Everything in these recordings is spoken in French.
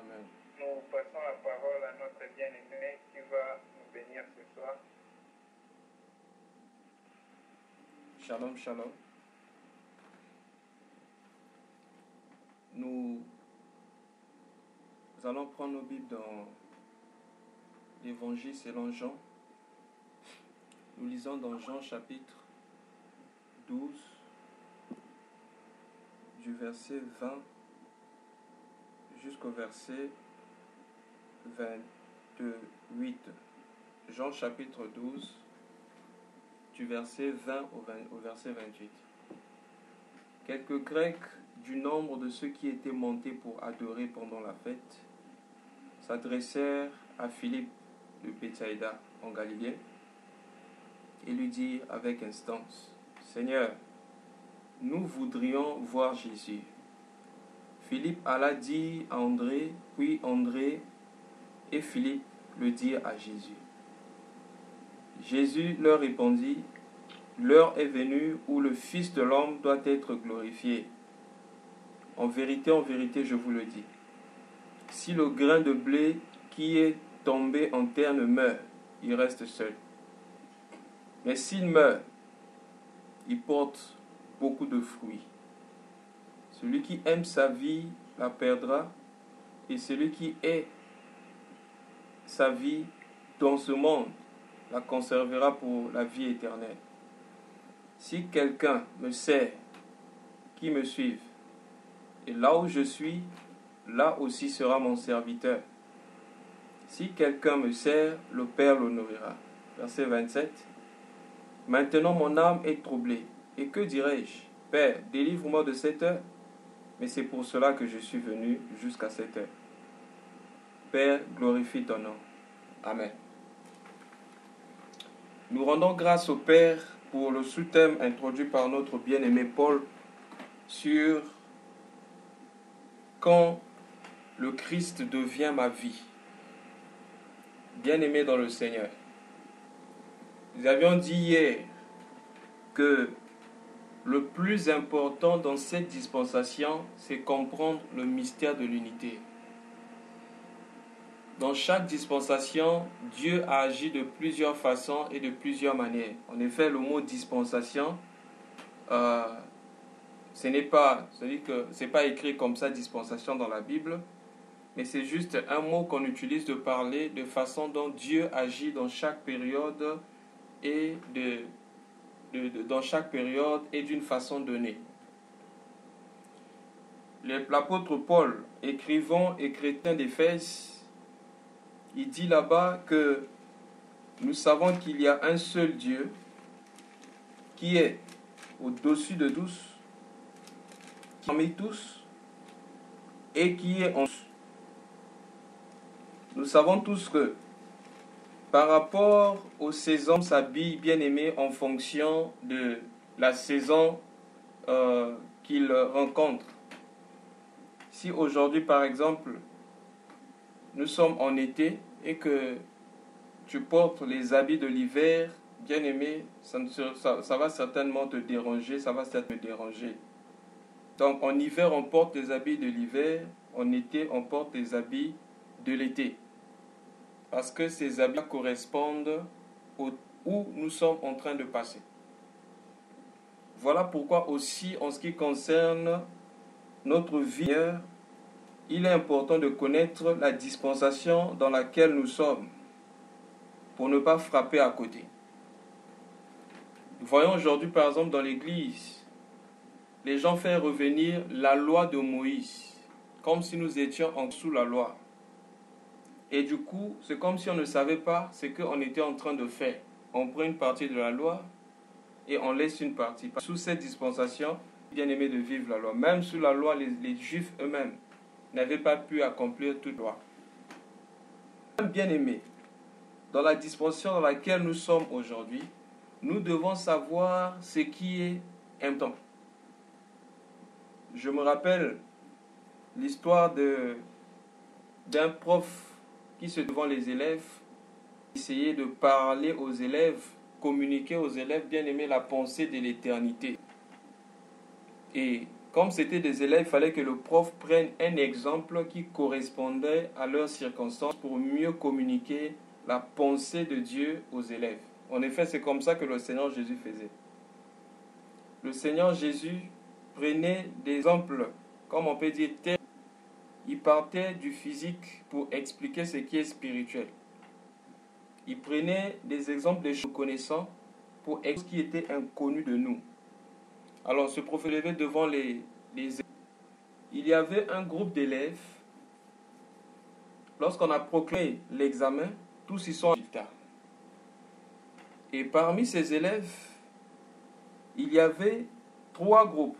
Amen. Nous passons la parole à notre bien-aimé qui va nous bénir ce soir. Shalom, shalom. Nous allons prendre nos Bibles dans l'Évangile selon Jean. Nous lisons dans Jean chapitre 12, du verset 20 jusqu'au verset 28. Jean chapitre 12, du verset 20 au verset 28. Quelques Grecs du nombre de ceux qui étaient montés pour adorer pendant la fête s'adressèrent à Philippe de Bethsaïda en Galilée et lui dirent avec instance: Seigneur, nous voudrions voir Jésus. Philippe alla dire à André, puis André et Philippe le dirent à Jésus. Jésus leur répondit: L'heure est venue où le Fils de l'homme doit être glorifié. En vérité, je vous le dis, si le grain de blé qui est tombé en terre ne meurt, il reste seul. Mais s'il meurt, il porte beaucoup de fruits. Celui qui aime sa vie la perdra, et celui qui hait sa vie dans ce monde la conservera pour la vie éternelle. Si quelqu'un me sert, qui me suive, et là où je suis, là aussi sera mon serviteur. Si quelqu'un me sert, le Père l'honorera. Verset 27. Maintenant mon âme est troublée. Et que dirai-je? Père, délivre-moi de cette heure. Mais c'est pour cela que je suis venu jusqu'à cette heure. Père, glorifie ton nom. Amen. Nous rendons grâce au Père pour le sous-thème introduit par notre bien-aimé Paul sur quand le Christ devient ma vie. Bien-aimé dans le Seigneur. Nous avions dit hier que le plus important dans cette dispensation, c'est comprendre le mystère de l'unité. Dans chaque dispensation, Dieu a agi de plusieurs façons et de plusieurs manières. En effet, le mot dispensation, c'est pas écrit comme ça, dispensation dans la Bible, mais c'est juste un mot qu'on utilise de parler de façon dont Dieu agit dans chaque période et dans chaque période et d'une façon donnée. L'apôtre Paul, écrivant et chrétien d'Éphèse, il dit là-bas que nous savons qu'il y a un seul Dieu qui est au-dessus de tous, qui parmi tous et qui est en tous. Nous savons tous que par rapport aux saisons, on s'habille bien aimé en fonction de la saison qu'il rencontre. Si aujourd'hui, par exemple, nous sommes en été et que tu portes les habits de l'hiver, bien aimé, ça va certainement te déranger, ça va certainement te déranger. Donc en hiver, on porte les habits de l'hiver, en été, on porte les habits de l'été. Parce que ces habits correspondent où nous sommes en train de passer. Voilà pourquoi aussi, en ce qui concerne notre vie, il est important de connaître la dispensation dans laquelle nous sommes pour ne pas frapper à côté. Nous voyons aujourd'hui, par exemple, dans l'Église, les gens font revenir la loi de Moïse, comme si nous étions en dessous de la loi. Et du coup, c'est comme si on ne savait pas ce qu'on était en train de faire. On prend une partie de la loi et on laisse une partie. Sous cette dispensation, bien aimé de vivre la loi. Même sous la loi, les Juifs eux-mêmes n'avaient pas pu accomplir toute loi. Bien aimé, dans la dispensation dans laquelle nous sommes aujourd'hui, nous devons savoir ce qui est important. Je me rappelle l'histoire d'un prof qui se devant les élèves, essayait de parler aux élèves, communiquer aux élèves, bien aimer la pensée de l'éternité. Et Comme c'était des élèves, il fallait que le prof prenne un exemple qui correspondait à leurs circonstances pour mieux communiquer la pensée de Dieu aux élèves. En effet, c'est comme ça que le Seigneur Jésus faisait. Le Seigneur Jésus prenait des exemples, comme on peut dire, il partait du physique pour expliquer ce qui est spirituel. Il prenait des exemples des choses connaissant pour expliquer ce qui était inconnu de nous. Alors, ce prophète levait devant les élèves. Il y avait un groupe d'élèves. Lorsqu'on a proclamé l'examen, tous y sont résultats. Et parmi ces élèves, il y avait 3 groupes.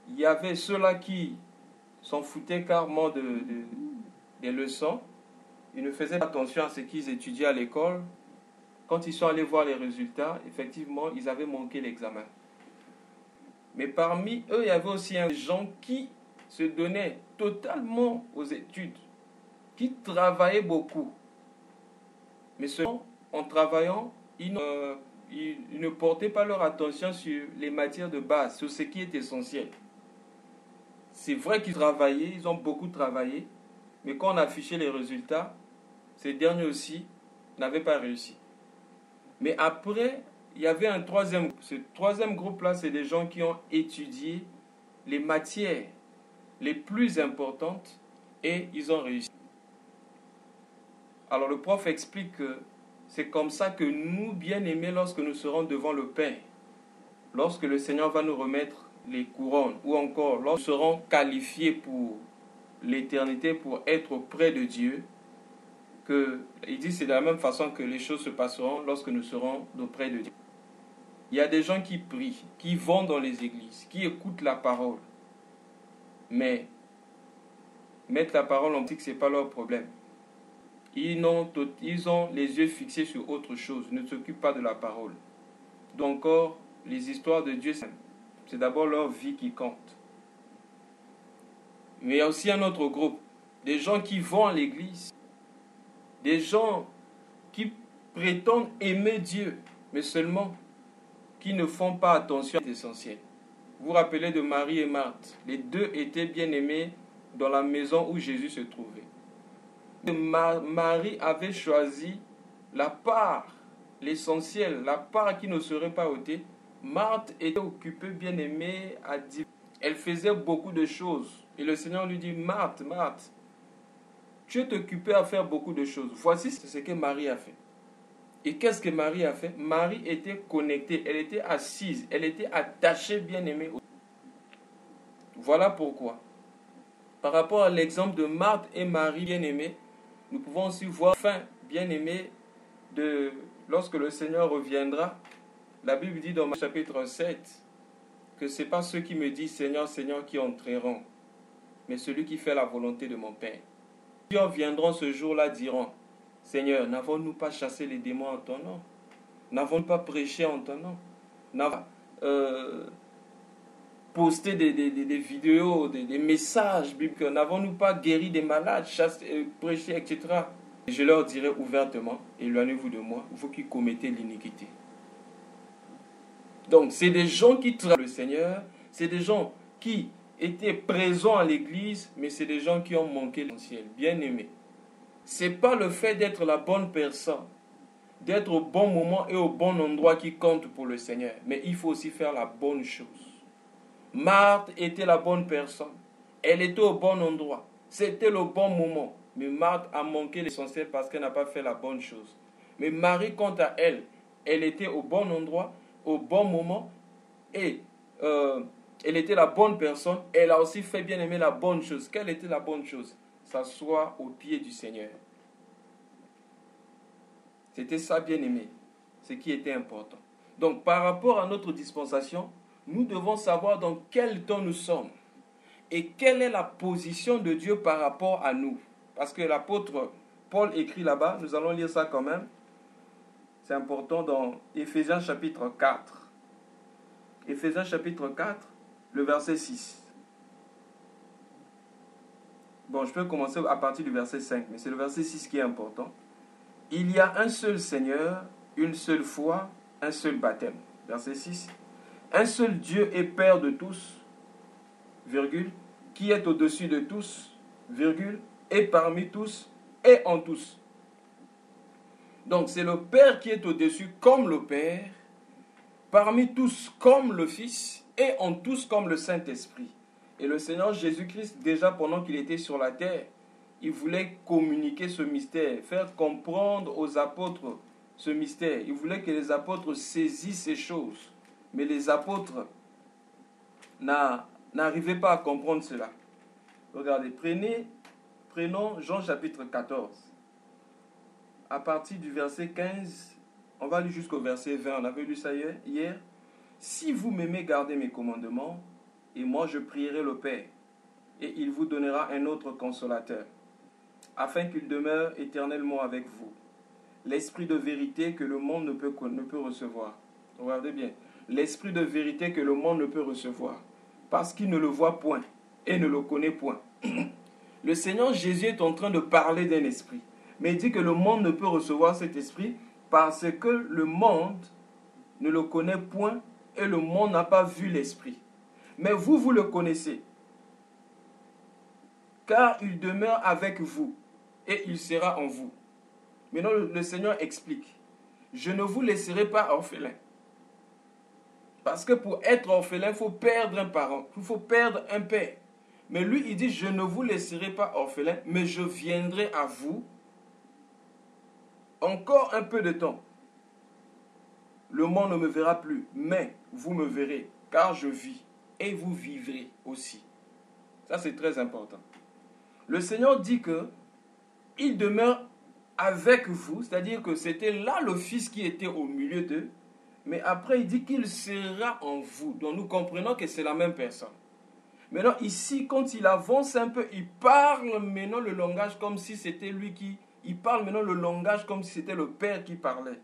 Il y avait ceux-là qui s'en foutaient carrément des leçons. Ils ne faisaient pas attention à ce qu'ils étudiaient à l'école. Quand ils sont allés voir les résultats, effectivement, ils avaient manqué l'examen. Mais parmi eux, il y avait aussi des gens qui se donnaient totalement aux études, qui travaillaient beaucoup. Mais seulement, en travaillant, ils ne portaient pas leur attention sur les matières de base, sur ce qui est essentiel. C'est vrai qu'ils travaillaient, ils ont beaucoup travaillé, mais quand on affichait les résultats, ces derniers aussi n'avaient pas réussi. Mais après, il y avait un troisième groupe. Ce troisième groupe-là, c'est des gens qui ont étudié les matières les plus importantes et ils ont réussi. Alors le prof explique que c'est comme ça que nous, bien-aimés, lorsque nous serons devant le Père, lorsque le Seigneur va nous remettre les couronnes, ou encore lorsque nous serons qualifiés pour l'éternité, pour être auprès de Dieu, il dit c'est de la même façon que les choses se passeront lorsque nous serons auprès de Dieu. Il y a des gens qui prient, qui vont dans les églises, qui écoutent la parole, mais mettre la parole en pratique, ce n'est pas leur problème. Ils ont les yeux fixés sur autre chose, ne s'occupent pas de la parole. Donc encore, les histoires de Dieu, c'est d'abord leur vie qui compte. Mais il y a aussi un autre groupe, des gens qui vont à l'église, des gens qui prétendent aimer Dieu, mais seulement qui ne font pas attention à l'essentiel. Vous vous rappelez de Marie et Marthe. Les deux étaient bien aimés dans la maison où Jésus se trouvait. Marie avait choisi la part, l'essentiel, la part qui ne serait pas ôtée. Marthe était occupée, bien aimée, à dire. Elle faisait beaucoup de choses. Et le Seigneur lui dit, Marthe, Marthe, tu es occupée à faire beaucoup de choses. Voici ce que Marie a fait. Et qu'est-ce que Marie a fait? Marie était connectée, elle était assise, elle était attachée, bien aimée. Voilà pourquoi. Par rapport à l'exemple de Marthe et Marie, bien aimée, nous pouvons aussi voir, enfin, bien aimé, lorsque le Seigneur reviendra. La Bible dit dans Matthieu chapitre 7 que ce n'est pas ceux qui me disent Seigneur, Seigneur qui entreront, mais celui qui fait la volonté de mon Père. Ceux qui viendront ce jour-là diront, Seigneur, n'avons-nous pas chassé les démons en ton nom? N'avons-nous pas prêché en ton nom? N'avons-nous pas posté des vidéos, des messages bibliques? N'avons-nous pas guéri des malades, prêché, etc.? Et je leur dirai ouvertement, éloignez-vous de moi, vous qui commettez l'iniquité. Donc, c'est des gens qui travaillent le Seigneur, c'est des gens qui étaient présents à l'église, mais c'est des gens qui ont manqué l'essentiel. Bien aimés. Ce n'est pas le fait d'être la bonne personne, d'être au bon moment et au bon endroit qui compte pour le Seigneur, mais il faut aussi faire la bonne chose. Marthe était la bonne personne, elle était au bon endroit, c'était le bon moment, mais Marthe a manqué l'essentiel parce qu'elle n'a pas fait la bonne chose. Mais Marie, quant à elle, elle était au bon endroit, au bon moment, et elle était la bonne personne. Elle a aussi fait, bien aimer, la bonne chose. Quelle était la bonne chose? S'asseoir aux pieds du Seigneur. C'était ça, bien aimé, ce qui était important. Donc, par rapport à notre dispensation, nous devons savoir dans quel temps nous sommes et quelle est la position de Dieu par rapport à nous. Parce que l'apôtre Paul écrit là-bas, nous allons lire ça quand même. C'est important dans Éphésiens chapitre 4. Éphésiens chapitre 4, le verset 6. Bon, je peux commencer à partir du verset 5, mais c'est le verset 6 qui est important. Il y a un seul Seigneur, une seule foi, un seul baptême. Verset 6. un seul Dieu et Père de tous, virgule, qui est au-dessus de tous, virgule, et parmi tous, et en tous. Donc c'est le Père qui est au-dessus comme le Père, parmi tous comme le Fils, et en tous comme le Saint-Esprit. Et le Seigneur Jésus-Christ, déjà pendant qu'il était sur la terre, il voulait communiquer ce mystère, faire comprendre aux apôtres ce mystère. Il voulait que les apôtres saisissent ces choses. Mais les apôtres n'arrivaient pas à comprendre cela. Regardez, prenons Jean chapitre 14. À partir du verset 15, on va lire jusqu'au verset 20. On avait lu ça hier. Si vous m'aimez, gardez mes commandements, et moi je prierai le Père, et il vous donnera un autre consolateur, afin qu'il demeure éternellement avec vous. L'esprit de vérité que le monde ne peut recevoir. Regardez bien. L'esprit de vérité que le monde ne peut recevoir, parce qu'il ne le voit point et ne le connaît point. Le Seigneur Jésus est en train de parler d'un esprit, mais il dit que le monde ne peut recevoir cet esprit parce que le monde ne le connaît point et le monde n'a pas vu l'esprit. Mais vous, vous le connaissez, car il demeure avec vous et il sera en vous. Maintenant, le Seigneur explique, je ne vous laisserai pas orphelins. Parce que pour être orphelin, il faut perdre un parent, il faut perdre un père. Mais lui, il dit, je ne vous laisserai pas orphelin, mais je viendrai à vous encore un peu de temps. Le monde ne me verra plus, mais vous me verrez, car je vis, et vous vivrez aussi. Ça, c'est très important. Le Seigneur dit que il demeure avec vous, c'est-à-dire que c'était là le Fils qui était au milieu d'eux, mais après il dit qu'il sera en vous. Donc nous comprenons que c'est la même personne. Maintenant ici, quand il avance un peu, il parle maintenant le langage comme si c'était lui qui... Il parle maintenant le langage comme si c'était le Père qui parlait.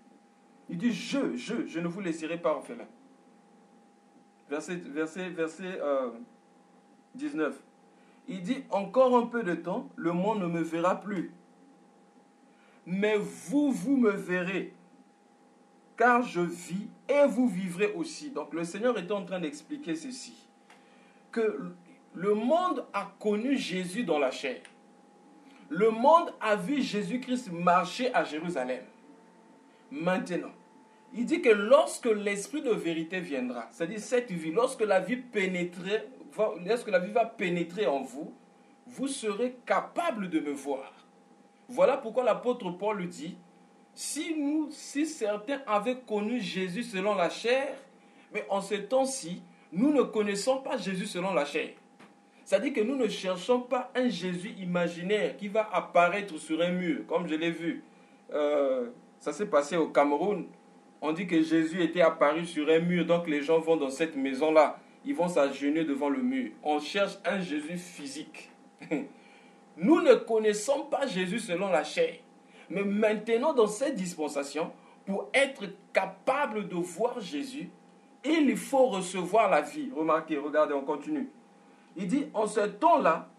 Il dit, je ne vous laisserai pas orphelin. Verset 19. Il dit, encore un peu de temps, le monde ne me verra plus. Mais vous, vous me verrez, car je vis et vous vivrez aussi. Donc le Seigneur était en train d'expliquer ceci, que le monde a connu Jésus dans la chair. Le monde a vu Jésus-Christ marcher à Jérusalem. Maintenant, il dit que lorsque l'esprit de vérité viendra, c'est-à-dire cette vie, lorsque la vie va pénétrer en vous, vous serez capable de me voir. Voilà pourquoi l'apôtre Paul dit, si certains avaient connu Jésus selon la chair, mais en ce temps-ci, nous ne connaissons pas Jésus selon la chair. C'est-à-dire que nous ne cherchons pas un Jésus imaginaire qui va apparaître sur un mur, comme je l'ai vu. Ça s'est passé au Cameroun. On dit que Jésus était apparu sur un mur, donc les gens vont dans cette maison-là, ils vont s'agenouiller devant le mur. On cherche un Jésus physique. Nous ne connaissons pas Jésus selon la chair. Mais maintenant, dans cette dispensation, pour être capable de voir Jésus, il faut recevoir la vie. Remarquez, regardez, on continue. Il dit, en ce temps-là,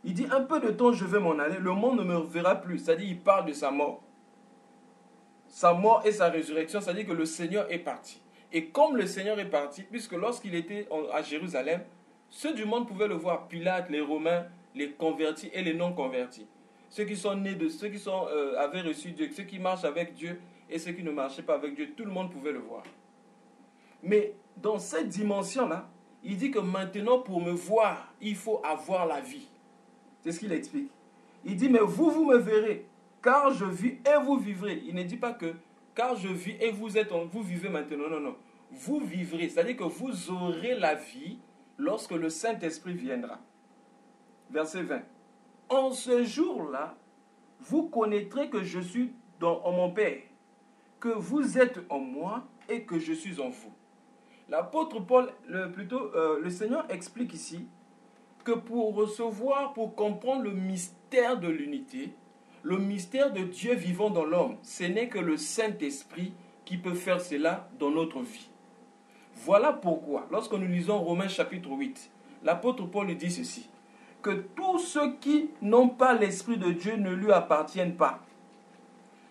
il dit, un peu de temps je vais m'en aller, le monde ne me verra plus. C'est-à-dire, il parle de sa mort. Sa mort et sa résurrection, c'est-à-dire que le Seigneur est parti. Et comme le Seigneur est parti, puisque lorsqu'il était à Jérusalem, ceux du monde pouvaient le voir, Pilate, les Romains, les convertis et les non-convertis. Ceux qui sont nés de ceux qui avaient reçu Dieu, ceux qui marchent avec Dieu et ceux qui ne marchaient pas avec Dieu, tout le monde pouvait le voir. Mais dans cette dimension-là, il dit que maintenant pour me voir, il faut avoir la vie. C'est ce qu'il explique. Il dit, mais vous, vous me verrez, car je vis et vous vivrez. Il ne dit pas que, car je vis et vous vivez maintenant. Non, non. Vous vivrez, c'est-à-dire que vous aurez la vie lorsque le Saint-Esprit viendra. Verset 20. En ce jour-là, vous connaîtrez que je suis en mon Père, que vous êtes en moi et que je suis en vous. L'apôtre Paul, le Seigneur explique ici que pour comprendre le mystère de l'unité, le mystère de Dieu vivant dans l'homme, ce n'est que le Saint-Esprit qui peut faire cela dans notre vie. Voilà pourquoi, lorsque nous lisons Romains chapitre 8, l'apôtre Paul dit ceci, que tous ceux qui n'ont pas l'Esprit de Dieu ne lui appartiennent pas.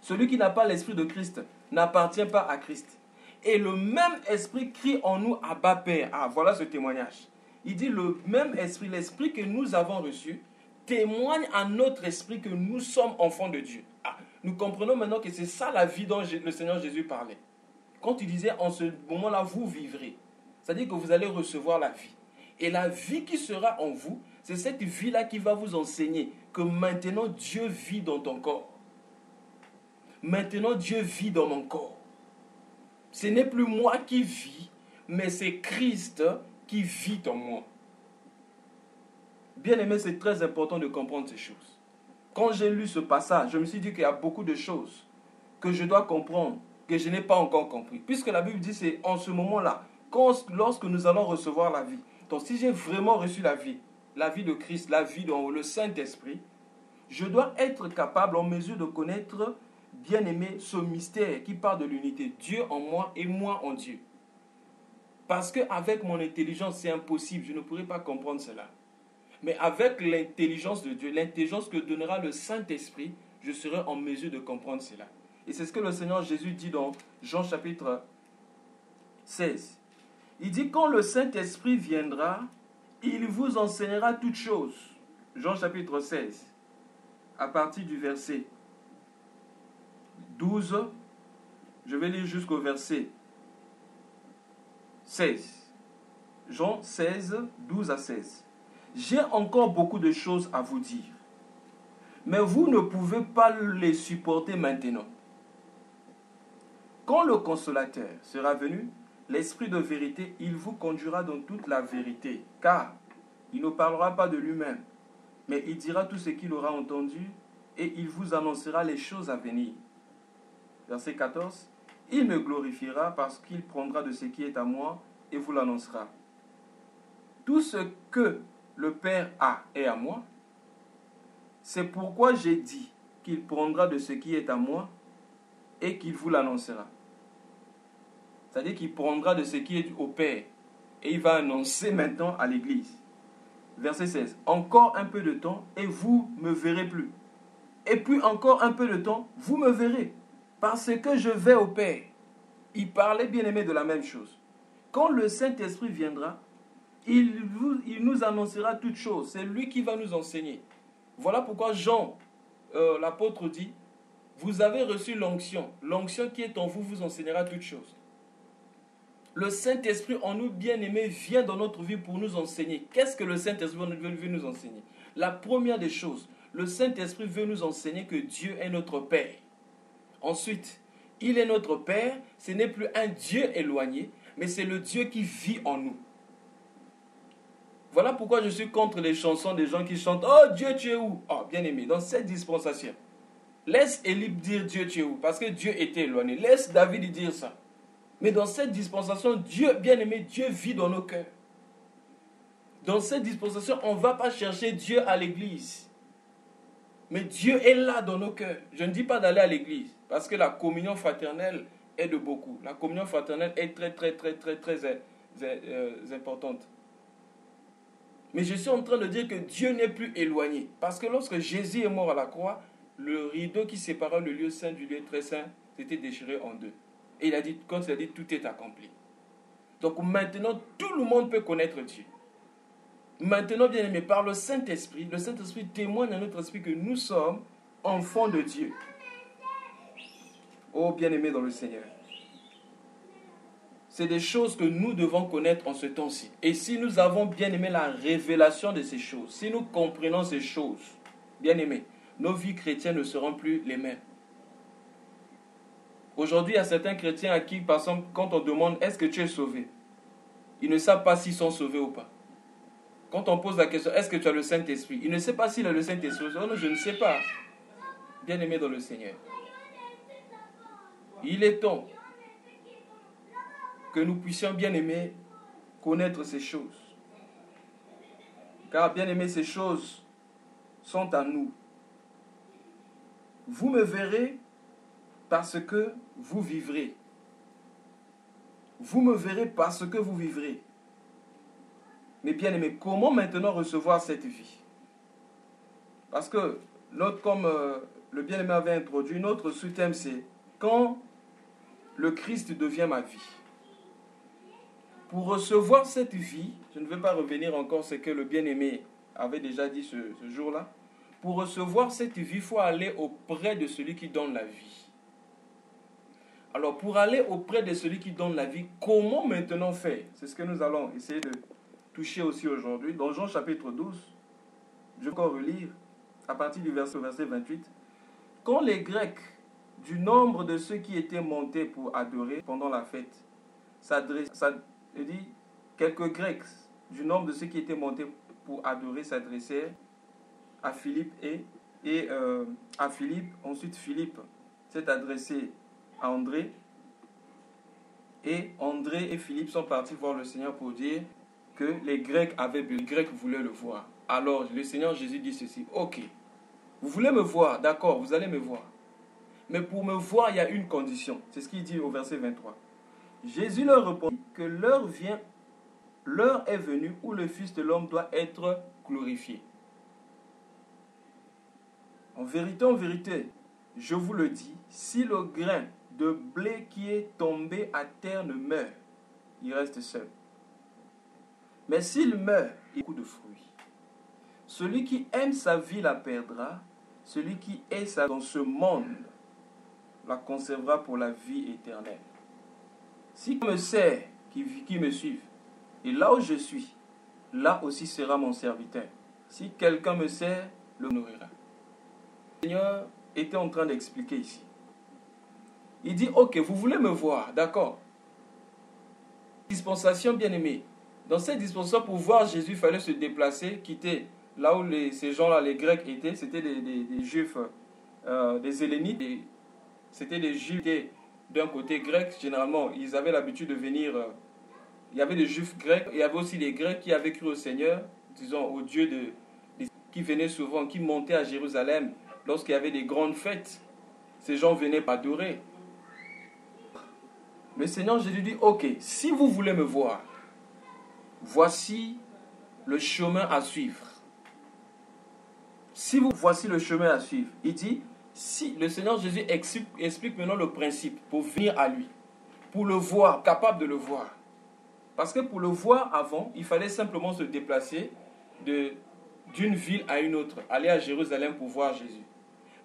Celui qui n'a pas l'Esprit de Christ n'appartient pas à Christ. Et le même esprit crie en nous, Abba Père. Ah, voilà ce témoignage. Il dit le même esprit, l'esprit que nous avons reçu, témoigne à notre esprit que nous sommes enfants de Dieu. Ah, nous comprenons maintenant que c'est ça la vie dont le Seigneur Jésus parlait. Quand il disait en ce moment-là, vous vivrez. C'est-à-dire que vous allez recevoir la vie. Et la vie qui sera en vous, c'est cette vie-là qui va vous enseigner que maintenant Dieu vit dans ton corps. Maintenant Dieu vit dans mon corps. Ce n'est plus moi qui vis, mais c'est Christ qui vit en moi. Bien aimé, c'est très important de comprendre ces choses. Quand j'ai lu ce passage, je me suis dit qu'il y a beaucoup de choses que je dois comprendre, que je n'ai pas encore compris. Puisque la Bible dit c'est en ce moment-là, lorsque nous allons recevoir la vie. Donc si j'ai vraiment reçu la vie de Christ, la vie dans le Saint-Esprit, je dois être capable, en mesure de connaître, bien aimé, ce mystère qui parle de l'unité. Dieu en moi et moi en Dieu. Parce qu'avec mon intelligence, c'est impossible. Je ne pourrai pas comprendre cela. Mais avec l'intelligence de Dieu, l'intelligence que donnera le Saint-Esprit, je serai en mesure de comprendre cela. Et c'est ce que le Seigneur Jésus dit dans Jean chapitre 16. Il dit, quand le Saint-Esprit viendra, il vous enseignera toutes choses. Jean chapitre 16, à partir du verset 12, je vais lire jusqu'au verset 16. Jean 16, 12 à 16. J'ai encore beaucoup de choses à vous dire, mais vous ne pouvez pas les supporter maintenant. Quand le Consolateur sera venu, l'Esprit de vérité, il vous conduira dans toute la vérité, car il ne parlera pas de lui-même, mais il dira tout ce qu'il aura entendu et il vous annoncera les choses à venir. Verset 14. Il me glorifiera parce qu'il prendra de ce qui est à moi et vous l'annoncera. Tout ce que le Père a est à moi. C'est pourquoi j'ai dit qu'il prendra de ce qui est à moi et qu'il vous l'annoncera. C'est-à-dire qu'il prendra de ce qui est au Père et il va annoncer maintenant à l'Église. Verset 16. Encore un peu de temps et vous ne me verrez plus. Et puis encore un peu de temps, vous me verrez. Parce que je vais au Père. Il parlait, bien aimé, de la même chose. Quand le Saint-Esprit viendra, il nous annoncera toutes choses. C'est lui qui va nous enseigner. Voilà pourquoi Jean, l'apôtre, dit, vous avez reçu l'onction. L'onction qui est en vous vous enseignera toutes choses. Le Saint-Esprit en nous, bien-aimés, vient dans notre vie pour nous enseigner. Qu'est-ce que le Saint-Esprit veut nous enseigner? La première des choses, le Saint-Esprit veut nous enseigner que Dieu est notre Père. Ensuite, il est notre Père. Ce n'est plus un Dieu éloigné, mais c'est le Dieu qui vit en nous. Voilà pourquoi je suis contre les chansons des gens qui chantent « Oh Dieu, tu es où ?» Oh, bien-aimé, dans cette dispensation, laisse Élie dire « Dieu, tu es où ?» Parce que Dieu était éloigné. Laisse David dire ça. Mais dans cette dispensation, Dieu, bien-aimé, Dieu vit dans nos cœurs. Dans cette dispensation, on ne va pas chercher Dieu à l'église. Mais Dieu est là dans nos cœurs. Je ne dis pas d'aller à l'église, parce que la communion fraternelle est de beaucoup. La communion fraternelle est très importante. Mais je suis en train de dire que Dieu n'est plus éloigné. Parce que lorsque Jésus est mort à la croix, le rideau qui séparait le lieu saint du lieu très saint s'était déchiré en deux. Et il a dit, quand il a dit, tout est accompli. Donc maintenant, tout le monde peut connaître Dieu. Maintenant, bien aimé, par le Saint-Esprit témoigne à notre esprit que nous sommes enfants de Dieu. Oh, bien aimé dans le Seigneur. C'est des choses que nous devons connaître en ce temps-ci. Et si nous avons bien aimé la révélation de ces choses, si nous comprenons ces choses, bien aimé, nos vies chrétiennes ne seront plus les mêmes. Aujourd'hui, il y a certains chrétiens à qui, par exemple, quand on demande « Est-ce que tu es sauvé ?», ils ne savent pas s'ils sont sauvés ou pas. Quand on pose la question « Est-ce que tu as le Saint-Esprit ?», ils ne savent pas s'il a le Saint-Esprit. Oh non, je ne sais pas. Bien aimé dans le Seigneur. Il est temps que nous puissions, bien aimé, connaître ces choses. Car, bien aimé, ces choses sont à nous. Vous me verrez parce que vous vivrez. Vous me verrez parce que vous vivrez. Mais bien aimé, comment maintenant recevoir cette vie? Parce que, comme le bien-aimé avait introduit, notre sous-thème c'est quand le Christ devient ma vie. Pour recevoir cette vie, je ne vais pas revenir encore sur ce que le bien-aimé avait déjà dit ce jour-là. Pour recevoir cette vie, il faut aller auprès de celui qui donne la vie. Alors, pour aller auprès de celui qui donne la vie, comment maintenant faire? C'est ce que nous allons essayer de toucher aussi aujourd'hui. Dans Jean chapitre 12, je vais encore relire à partir du verset 28. Quand les Grecs, du nombre de ceux qui étaient montés pour adorer pendant la fête, quelques Grecs, du nombre de ceux qui étaient montés pour adorer, s'adressèrent à Philippe ensuite Philippe s'est adressé à André, et André et Philippe sont partis voir le Seigneur pour dire que les Grecs voulaient le voir. Alors le Seigneur Jésus dit ceci: ok, vous voulez me voir, d'accord, vous allez me voir. Mais pour me voir, il y a une condition. C'est ce qu'il dit au verset 23. Jésus leur répondit que l'heure est venue où le Fils de l'homme doit être glorifié. En vérité, je vous le dis, si le grain de blé qui est tombé à terre ne meurt, il reste seul. Mais s'il meurt, il y a beaucoup de fruits. Celui qui aime sa vie la perdra, celui qui est dans ce monde la conservera pour la vie éternelle. Si quelqu'un me sert, qui me suive, et là où je suis, là aussi sera mon serviteur. Si quelqu'un me sert, le nourrira. Le Seigneur était en train d'expliquer ici. Il dit, ok, vous voulez me voir, d'accord. Dispensation bien-aimée. Dans cette dispensation, pour voir Jésus, il fallait se déplacer, quitter là où ces gens-là, les Grecs étaient. C'était des Juifs, des Hellénites. C'était des Juifs d'un côté grec. Généralement, ils avaient l'habitude de venir. Il y avait des Juifs grecs. Il y avait aussi les Grecs qui avaient cru au Seigneur, disons au Dieu qui venaient souvent, qui montaient à Jérusalem lorsqu'il y avait des grandes fêtes. Ces gens venaient adorer. Le Seigneur Jésus dit, ok, si vous voulez me voir, voici le chemin à suivre. Voici le chemin à suivre. Il dit, si le Seigneur Jésus explique maintenant le principe pour venir à lui, pour le voir, capable de le voir. Parce que pour le voir avant, il fallait simplement se déplacer d'une ville à une autre, aller à Jérusalem pour voir Jésus.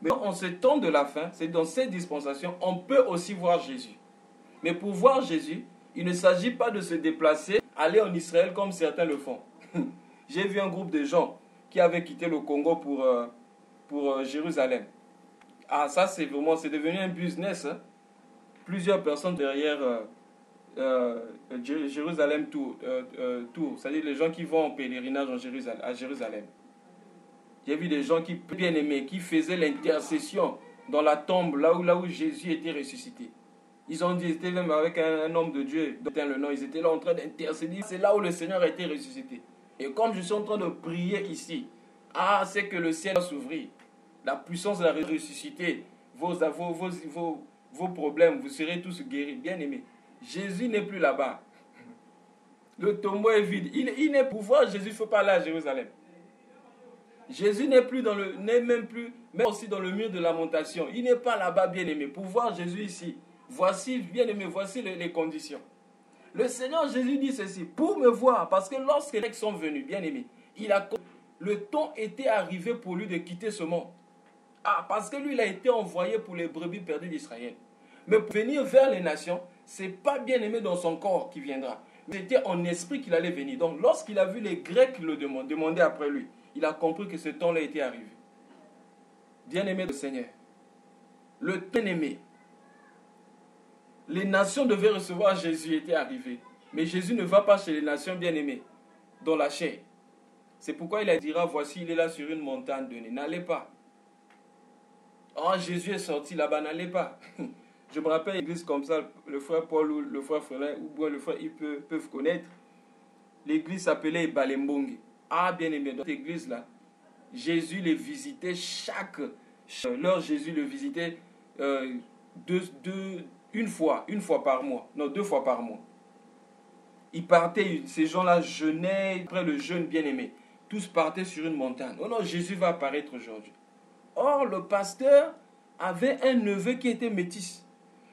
Mais en ce temps de la fin, c'est dans cette dispensation, on peut aussi voir Jésus. Mais pour voir Jésus, il ne s'agit pas de se déplacer, aller en Israël comme certains le font. J'ai vu un groupe de gens qui avaient quitté le Congo pour Jérusalem. Ah, ça c'est devenu un business. Hein. Plusieurs personnes derrière Jérusalem Tour, c'est-à-dire les gens qui vont en pèlerinage à Jérusalem. J'ai vu des gens qui bien aimés, qui faisaient l'intercession dans la tombe, là où Jésus était ressuscité. Ils ont dit, ils étaient même avec un homme de Dieu, dont le nom, ils étaient là en train d'intercéder. C'est là où le Seigneur a été ressuscité. Et comme je suis en train de prier ici, c'est que le ciel va s'ouvrir. La puissance de la ressuscité, vos problèmes, vous serez tous guéris. Bien aimés. Jésus n'est plus là-bas. Le tombeau est vide. Il n'est pour voir Jésus, il ne faut pas aller à Jérusalem. Jésus n'est même plus, même aussi dans le mur de lamentation. Il n'est pas là-bas, bien aimé. Pour voir Jésus ici, voici, bien aimé, voici les conditions. Le Seigneur Jésus dit ceci, pour me voir, parce que lorsque les Grecs sont venus, bien aimé, le temps était arrivé pour lui de quitter ce monde. Parce que lui, il a été envoyé pour les brebis perdues d'Israël. Mais pour venir vers les nations, ce n'est pas bien aimé dans son corps qui viendra. C'était en esprit qu'il allait venir. Donc lorsqu'il a vu les Grecs le demander après lui, il a compris que ce temps-là était arrivé. Bien-aimé du Seigneur, le temps aimé, les nations devaient recevoir Jésus était arrivé. Mais Jésus ne va pas chez les nations bien-aimées, dans la chair. C'est pourquoi il dira, voici, il est là sur une montagne donnée. N'allez pas. Jésus est sorti là-bas, n'allez pas. Je me rappelle une église comme ça, le frère Paul ou le frère Frélin, ou le frère, ils peuvent connaître. L'église s'appelait Balembongue. Bien-aimé, dans cette église-là, Jésus les visitait chaque heure. Jésus le visitait une fois par mois. Non, 2 fois par mois. Ils partaient, ces gens-là jeûnaient, après le jeûne bien-aimé. Tous partaient sur une montagne. Oh non, Jésus va apparaître aujourd'hui. Or, le pasteur avait un neveu qui était métis.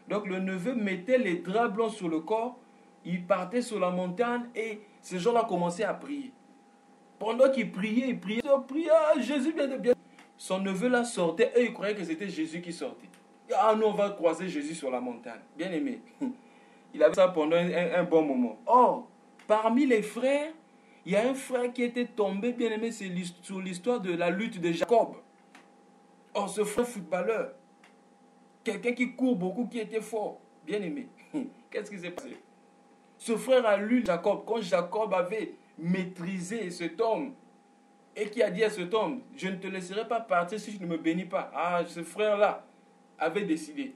Donc le neveu mettait les draps blancs sur le corps, il partait sur la montagne et ces gens-là commençaient à prier. Pendant qu'ils priaient, ils priaient, ah, Jésus vient de bien. Son neveu là sortait et il croyait que c'était Jésus qui sortait. Ah, nous on va croiser Jésus sur la montagne. Bien aimé. Il avait ça pendant un bon moment. Or, parmi les frères, il y a un frère qui était tombé, bien aimé, c'est sur l'histoire de la lutte de Jacob. Or, ce frère footballeur, quelqu'un qui court beaucoup, qui était fort, bien aimé. Qu'est-ce qui s'est passé? Ce frère a lu Jacob, quand Jacob avait maîtrisé cet homme, et qui a dit à cet homme, je ne te laisserai pas partir si tu ne me bénis pas. Ah, ce frère-là avait décidé.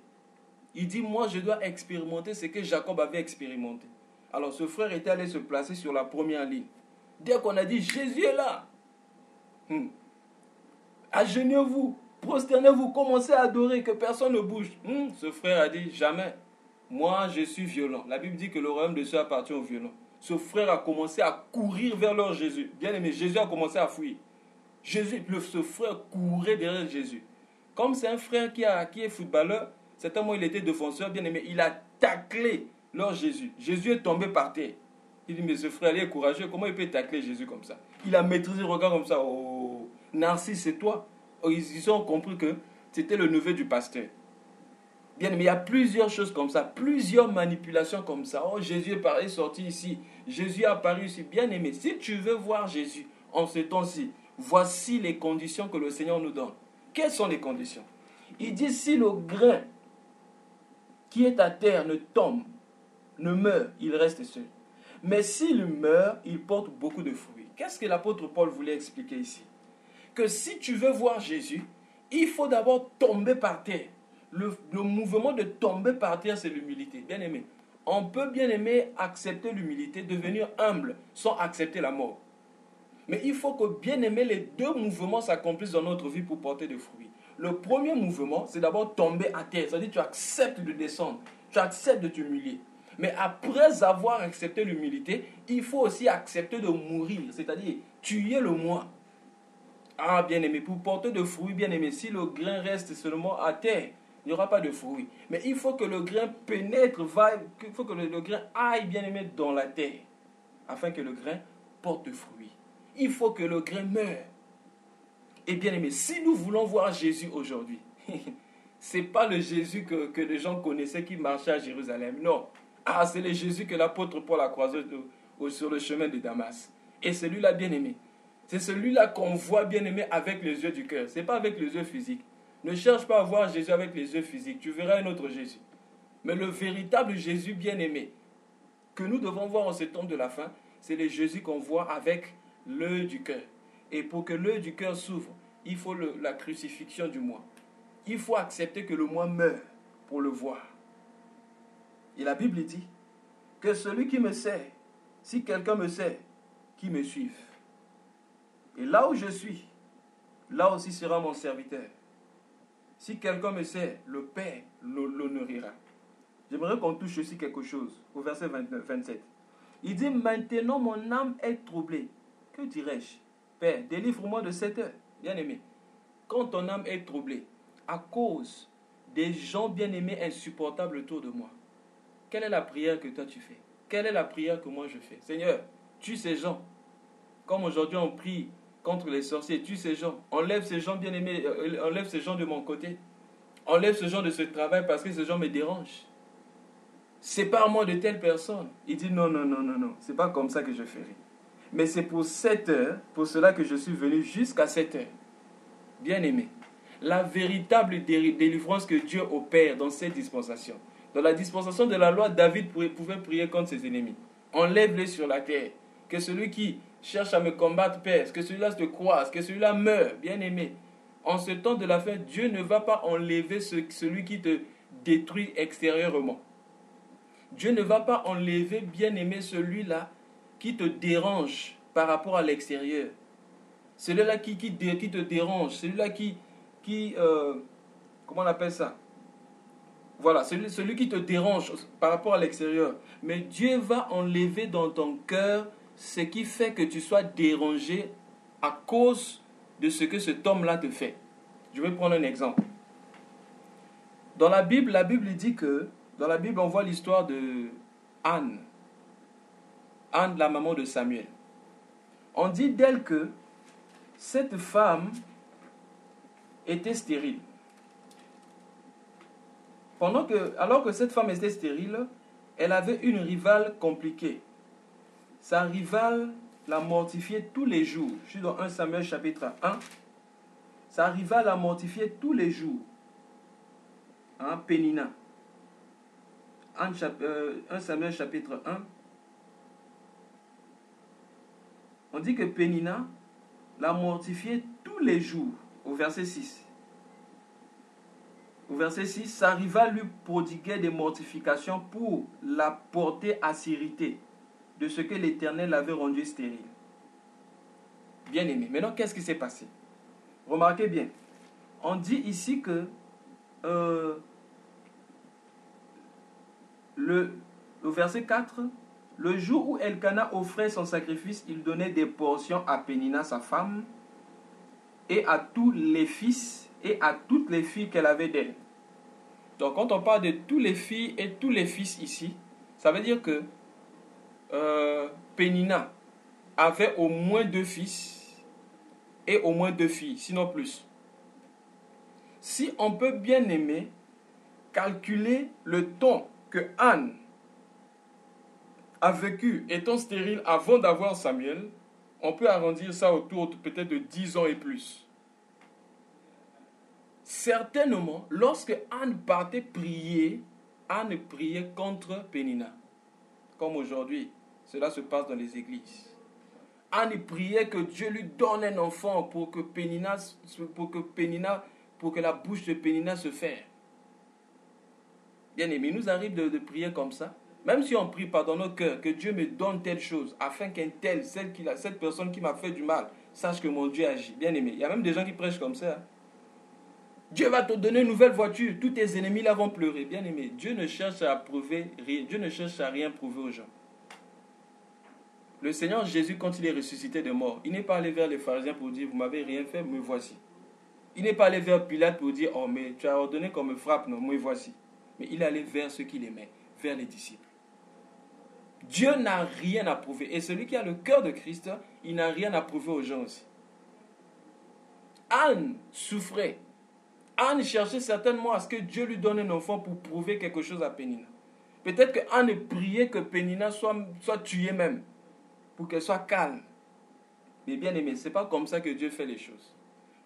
Il dit, moi je dois expérimenter ce que Jacob avait expérimenté. Alors ce frère était allé se placer sur la première ligne. Dès qu'on a dit, Jésus est là, agenouillez-vous, prosternez-vous, commencez à adorer, que personne ne bouge. Ce frère a dit, jamais, moi je suis violent. La Bible dit que le royaume de Dieu appartient aux violents. Ce frère a commencé à courir vers leur Jésus. Bien aimé, Jésus a commencé à fuir. Ce frère courait derrière Jésus. Comme c'est un frère qui est footballeur, certainement il était défenseur, bien aimé, il a taclé leur Jésus. Jésus est tombé par terre. Il dit, mais ce frère, il est courageux, comment il peut tacler Jésus comme ça? Il a maîtrisé le regard comme ça. Oh, Narcisse, c'est toi. Oh, ils ont compris que c'était le neveu du pasteur. Bien aimé, il y a plusieurs choses comme ça, plusieurs manipulations comme ça. Oh, Jésus est sorti ici, Jésus est apparu ici. Bien aimé, si tu veux voir Jésus en ce temps-ci, voici les conditions que le Seigneur nous donne. Quelles sont les conditions? Il dit, si le grain qui est à terre ne tombe, ne meurt, il reste seul. Mais s'il meurt, il porte beaucoup de fruits. Qu'est-ce que l'apôtre Paul voulait expliquer ici? Que si tu veux voir Jésus, il faut d'abord tomber par terre. Le mouvement de tomber par terre, c'est l'humilité. Bien aimé, on peut bien aimer accepter l'humilité, devenir humble, sans accepter la mort. Mais il faut que bien aimé, les deux mouvements s'accomplissent dans notre vie pour porter des fruits. Le premier mouvement, c'est d'abord tomber à terre. C'est-à-dire que tu acceptes de descendre, tu acceptes de t'humilier. Mais après avoir accepté l'humilité, il faut aussi accepter de mourir. C'est-à-dire tuer le moi. Ah, bien aimé, pour porter de fruits, bien aimé, si le grain reste seulement à terre, il n'y aura pas de fruits. Mais il faut que le grain pénètre, il faut que le grain aille, bien aimé, dans la terre, afin que le grain porte fruit. Il faut que le grain meure. Et bien aimé, si nous voulons voir Jésus aujourd'hui, ce n'est pas le Jésus que les gens connaissaient qui marchait à Jérusalem. Non. Ah, c'est le Jésus que l'apôtre Paul a croisé sur le chemin de Damas. Et celui-là, bien aimé, c'est celui-là qu'on voit, bien aimé, avec les yeux du cœur. Ce n'est pas avec les yeux physiques. Ne cherche pas à voir Jésus avec les yeux physiques. Tu verras un autre Jésus. Mais le véritable Jésus, bien aimé, que nous devons voir en ce temps de la fin, c'est le Jésus qu'on voit avec l'œil du cœur. Et pour que l'œil du cœur s'ouvre, il faut la crucifixion du moi. Il faut accepter que le moi meure pour le voir. Et la Bible dit que celui qui me sert, si quelqu'un me sert, qu'il me suive. Et là où je suis, là aussi sera mon serviteur. Si quelqu'un me sert, le Père l'honorera. J'aimerais qu'on touche aussi quelque chose au verset 27. Il dit, maintenant mon âme est troublée. Que dirais-je? Père, délivre-moi de cette heure. Bien-aimé, quand ton âme est troublée, à cause des gens bien-aimés insupportables autour de moi, quelle est la prière que toi tu fais? Quelle est la prière que moi je fais? Seigneur, tue ces gens. Comme aujourd'hui on prie contre les sorciers, tue ces gens. Enlève ces gens bien-aimés, enlève ces gens de mon côté. Enlève ces gens de ce travail parce que ces gens me dérangent. Sépare-moi de telle personne. Il dit non, c'est pas comme ça que je ferai. Mais c'est pour cette heure, pour cela que je suis venu jusqu'à cette heure. Bien-aimé, la véritable délivrance que Dieu opère dans cette dispensation. Dans la dispensation de la loi, David pouvait prier contre ses ennemis. Enlève-les sur la terre. Que celui qui cherche à me combattre pèse, que celui-là se croise, que celui-là meure. Bien-aimé, en ce temps de la fin, Dieu ne va pas enlever celui qui te détruit extérieurement. Dieu ne va pas enlever, bien-aimé, celui-là qui te dérange par rapport à l'extérieur. Celui-là qui te dérange, celui-là comment on appelle ça? Voilà, celui qui te dérange par rapport à l'extérieur. Mais Dieu va enlever dans ton cœur ce qui fait que tu sois dérangé à cause de ce que cet homme-là te fait. Je vais prendre un exemple. Dans la Bible dit que Dans la Bible, on voit l'histoire de Anne. Anne, la maman de Samuel. On dit d'elle que cette femme était stérile. Alors que cette femme était stérile, elle avait une rivale compliquée. Sa rivale la mortifiait tous les jours. Je suis dans 1 Samuel chapitre 1. Sa rivale la mortifiait tous les jours. Pénina. 1 Samuel chapitre 1. On dit que Pénina la mortifiait tous les jours. Au verset 6. Au verset 6, sa rivale lui prodiguait des mortifications pour la porter à s'irriter de ce que l'Éternel avait rendu stérile. Bien aimé. Maintenant, qu'est-ce qui s'est passé? Remarquez bien. On dit ici que au verset 4, le jour où Elkana offrait son sacrifice, il donnait des portions à Pénina, sa femme, et à tous les fils et à toutes les filles qu'elle avait d'elle. Donc, quand on parle de tous les filles et tous les fils ici, ça veut dire que Pénina avait au moins 2 fils et au moins 2 filles, sinon plus. Si on peut bien aimer calculer le temps que Anne a vécu étant stérile avant d'avoir Samuel, on peut arrondir ça autour peut-être de 10 ans et plus. Certainement, lorsque Anne partait prier, Anne priait contre Pénina. Comme aujourd'hui, cela se passe dans les églises. Anne priait que Dieu lui donne un enfant pour que la bouche de Pénina se ferme. Bien aimé, il nous arrive de prier comme ça. Même si on prie pas dans nos cœurs, que Dieu me donne telle chose, afin cette personne qui m'a fait du mal, sache que mon Dieu agit. Bien aimé, il y a même des gens qui prêchent comme ça. Dieu va te donner une nouvelle voiture, tous tes ennemis là vont pleurer. Bien aimé, Dieu ne cherche à prouver rien, Dieu ne cherche à rien prouver aux gens. Le Seigneur Jésus, quand il est ressuscité de mort, il n'est pas allé vers les pharisiens pour dire, vous m'avez rien fait, me voici. Il n'est pas allé vers Pilate pour dire, oh mais tu as ordonné qu'on me frappe, non, me voici. Mais il est allé vers ceux qu'il aimait, vers les disciples. Dieu n'a rien à prouver. Et celui qui a le cœur de Christ, il n'a rien à prouver aux gens aussi. Anne souffrait. Anne cherchait certainement à ce que Dieu lui donne un enfant pour prouver quelque chose à Pénina. Peut-être que Anne priait que Pénina soit tuée même, pour qu'elle soit calme. Mais bien aimé, ce n'est pas comme ça que Dieu fait les choses.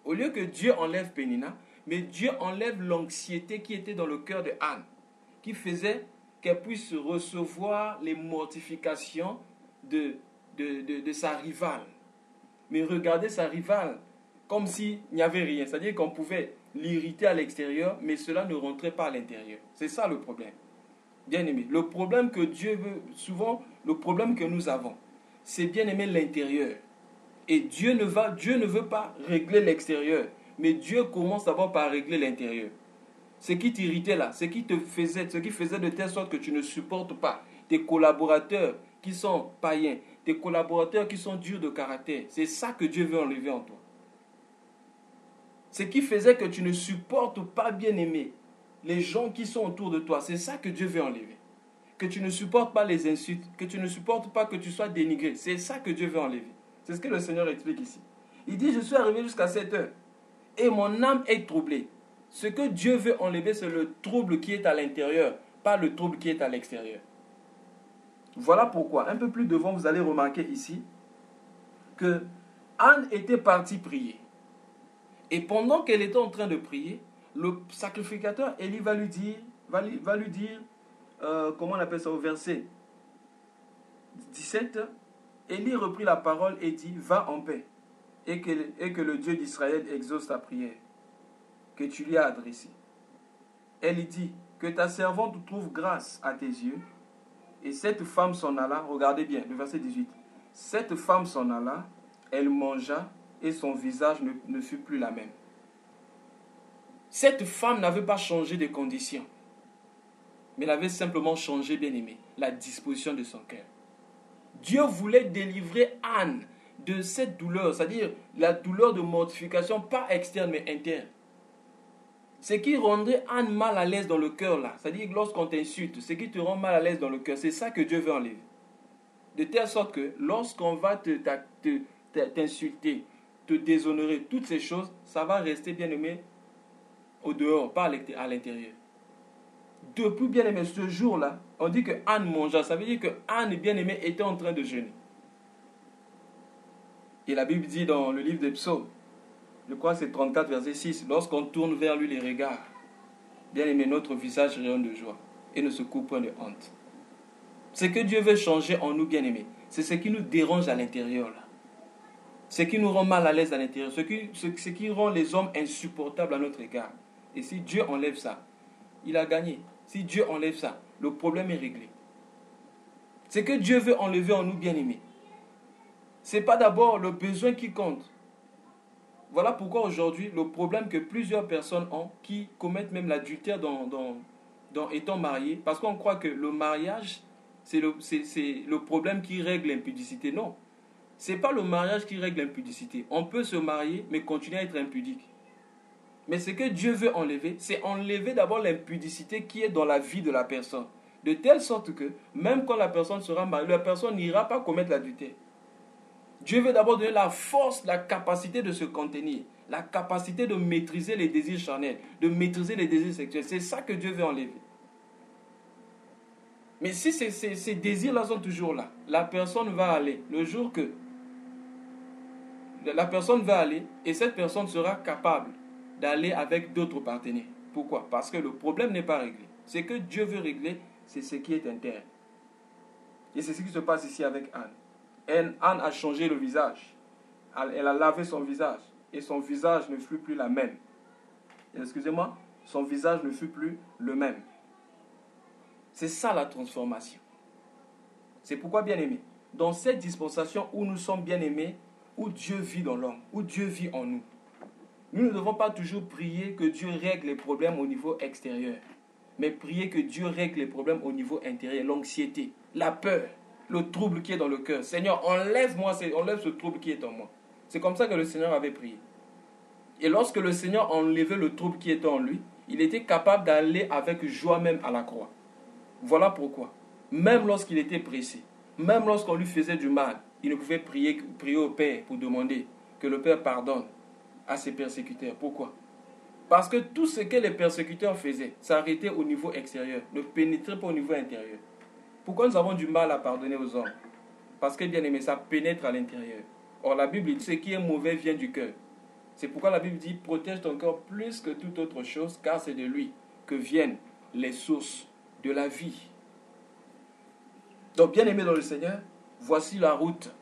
Au lieu que Dieu enlève Pénina, mais Dieu enlève l'anxiété qui était dans le cœur de Anne, qui faisait qu'elle puisse recevoir les mortifications de sa rivale. Mais regardez sa rivale comme s'il n'y avait rien. C'est-à-dire qu'on pouvait l'irriter à l'extérieur, mais cela ne rentrait pas à l'intérieur. C'est ça le problème. Bien aimé, le problème que Dieu veut, souvent, le problème que nous avons, c'est bien aimer l'intérieur. Et Dieu ne veut pas régler l'extérieur, mais Dieu commence d'abord par régler l'intérieur. Ce qui t'irritait là, ce qui faisait de telle sorte que tu ne supportes pas tes collaborateurs qui sont païens, tes collaborateurs qui sont durs de caractère, c'est ça que Dieu veut enlever en toi. Ce qui faisait que tu ne supportes pas, bien aimé, les gens qui sont autour de toi, c'est ça que Dieu veut enlever. Que tu ne supportes pas les insultes, que tu ne supportes pas que tu sois dénigré, c'est ça que Dieu veut enlever. C'est ce que le Seigneur explique ici. Il dit, je suis arrivé jusqu'à cette heure et mon âme est troublée. Ce que Dieu veut enlever, c'est le trouble qui est à l'intérieur, pas le trouble qui est à l'extérieur. Voilà pourquoi, un peu plus devant, vous allez remarquer ici que Anne était partie prier. Et pendant qu'elle était en train de prier, le sacrificateur Élie va lui dire, comment on appelle ça au verset 17, Élie reprit la parole et dit, va en paix, et que le Dieu d'Israël exauce ta prière que tu lui as adressée. Elle dit, que ta servante trouve grâce à tes yeux. Et cette femme s'en alla, regardez bien, le verset 18. Cette femme s'en alla, elle mangea et son visage ne fut plus la même. Cette femme n'avait pas changé de condition, mais elle avait simplement changé, bien aimé, la disposition de son cœur. Dieu voulait délivrer Anne de cette douleur, c'est-à-dire la douleur de mortification, pas externe mais interne. Ce qui rendrait Anne mal à l'aise dans le cœur, là, c'est-à-dire lorsqu'on t'insulte, ce qui te rend mal à l'aise dans le cœur, c'est ça que Dieu veut enlever. De telle sorte que lorsqu'on va t'insulter, te déshonorer, toutes ces choses, ça va rester, bien aimé, au dehors, pas à l'intérieur. Depuis, bien aimé, ce jour-là, on dit que Anne mangea. Ça veut dire que Anne, bien aimé, était en train de jeûner. Et la Bible dit dans le livre des Psaumes, je crois que c'est 34, verset 6, lorsqu'on tourne vers lui les regards, bien aimé, notre visage rayonne de joie et ne se coupe point de honte. Ce que Dieu veut changer en nous, bien aimés, c'est ce qui nous dérange à l'intérieur, là. Ce qui nous rend mal à l'aise à l'intérieur, ce qui rend les hommes insupportables à notre égard. Et si Dieu enlève ça, il a gagné. Si Dieu enlève ça, le problème est réglé. Ce que Dieu veut enlever en nous, bien aimés, ce n'est pas d'abord le besoin qui compte. Voilà pourquoi aujourd'hui, le problème que plusieurs personnes ont, qui commettent même l'adultère dans étant mariés, parce qu'on croit que le mariage, c'est le problème qui règle l'impudicité. Non, ce n'est pas le mariage qui règle l'impudicité. On peut se marier, mais continuer à être impudique. Mais ce que Dieu veut enlever, c'est enlever d'abord l'impudicité qui est dans la vie de la personne. De telle sorte que, même quand la personne sera mariée, la personne n'ira pas commettre l'adultère. Dieu veut d'abord donner la force, la capacité de se contenir, la capacité de maîtriser les désirs charnels, de maîtriser les désirs sexuels. C'est ça que Dieu veut enlever. Mais si ces désirs-là sont toujours là, la personne va aller, le jour que la personne va aller, et cette personne sera capable d'aller avec d'autres partenaires. Pourquoi? Parce que le problème n'est pas réglé. Ce que Dieu veut régler, c'est ce qui est interne. Et c'est ce qui se passe ici avec Anne. Anne a changé le visage. Elle a lavé son visage. Et son visage ne fut plus la même. Excusez-moi, son visage ne fut plus le même. C'est ça la transformation. C'est pourquoi, bien aimé, dans cette dispensation où nous sommes bien aimés, où Dieu vit dans l'homme, où Dieu vit en nous, nous ne devons pas toujours prier que Dieu règle les problèmes au niveau extérieur, mais prier que Dieu règle les problèmes au niveau intérieur, l'anxiété, la peur, le trouble qui est dans le cœur. Seigneur, enlève ce trouble qui est en moi. C'est comme ça que le Seigneur avait prié. Et lorsque le Seigneur enlevait le trouble qui était en lui, il était capable d'aller avec joie même à la croix. Voilà pourquoi, même lorsqu'il était pressé, même lorsqu'on lui faisait du mal, il ne pouvait prier au Père pour demander que le Père pardonne à ses persécuteurs. Pourquoi? Parce que tout ce que les persécuteurs faisaient s'arrêtait au niveau extérieur, ne pénétrait pas au niveau intérieur. Pourquoi nous avons du mal à pardonner aux hommes? Parce que, bien aimé, ça pénètre à l'intérieur. Or, la Bible dit, ce qui est mauvais vient du cœur. C'est pourquoi la Bible dit, protège ton cœur plus que toute autre chose, car c'est de lui que viennent les sources de la vie. Donc, bien aimé dans le Seigneur, voici la route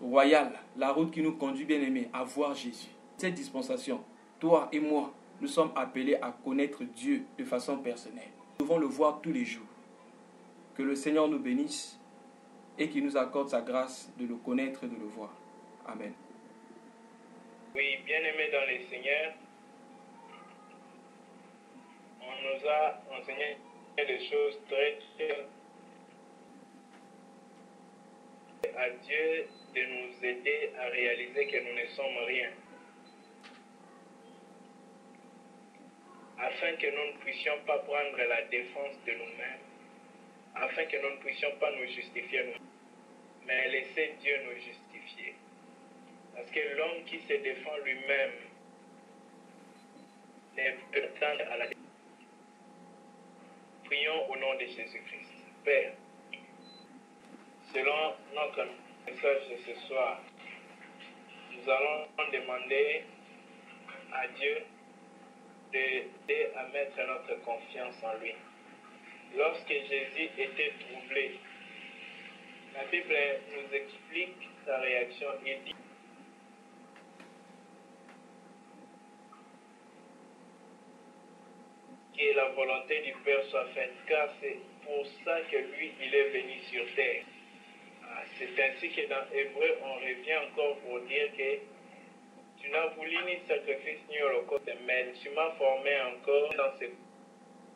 royale, la route qui nous conduit, bien aimé, à voir Jésus. Cette dispensation, toi et moi, nous sommes appelés à connaître Dieu de façon personnelle. Nous devons le voir tous les jours. Que le Seigneur nous bénisse et qu'il nous accorde sa grâce de le connaître et de le voir. Amen. Oui, bien-aimés dans les Seigneurs, on nous a enseigné des choses très claires. À Dieu de nous aider à réaliser que nous ne sommes rien, afin que nous ne puissions pas prendre la défense de nous-mêmes, afin que nous ne puissions pas nous justifier nous-mêmes, mais laisser Dieu nous justifier. Parce que l'homme qui se défend lui-même n'est pas prétendre à la défense. Prions au nom de Jésus-Christ. Père, selon notre message de ce soir, nous allons demander à Dieu d'aider à mettre notre confiance en lui. Lorsque Jésus était troublé, la Bible nous explique sa réaction. Il dit que la volonté du Père soit faite, car c'est pour ça que lui, il est venu sur terre. C'est ainsi que dans Hébreu, on revient encore pour dire que tu n'as voulu ni sacrifice ni holocauste, mais tu m'as formé encore dans ce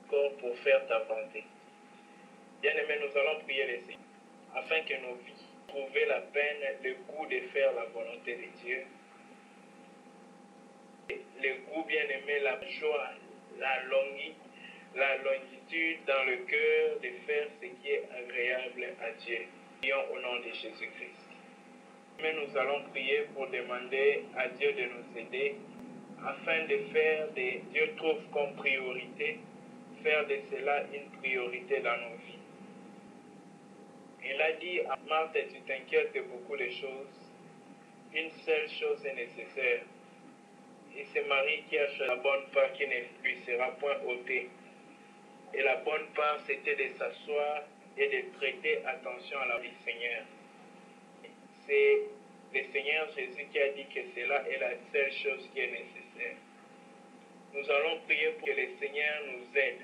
corps pour faire ta volonté. Bien-aimés, nous allons prier le Seigneur, afin que nos vies trouvent la peine, le goût de faire la volonté de Dieu. Le goût, bien-aimé, la joie, la longitude dans le cœur de faire ce qui est agréable à Dieu. Prions au nom de Jésus-Christ. Mais nous allons prier pour demander à Dieu de nous aider afin de faire de Dieu trouve comme priorité, faire de cela une priorité dans nos vies. Il a dit à Marthe, tu t'inquiètes de beaucoup de choses, une seule chose est nécessaire. Et c'est Marie qui a choisi la bonne part qui ne lui sera point ôtée. Et la bonne part, c'était de s'asseoir et de prêter attention à la vie du Seigneur. C'est le Seigneur Jésus qui a dit que cela est la seule chose qui est nécessaire. Nous allons prier pour que le Seigneur nous aide,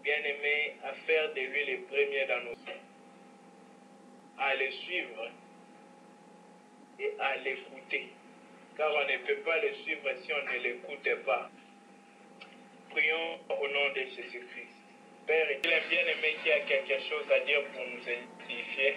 bien-aimés, à faire de lui le premier dans nos vies, à le suivre et à l'écouter. Car on ne peut pas le suivre si on ne l'écoute pas. Prions au nom de Jésus-Christ. Père, il est bien-aimé qui a quelque chose à dire pour nous édifier.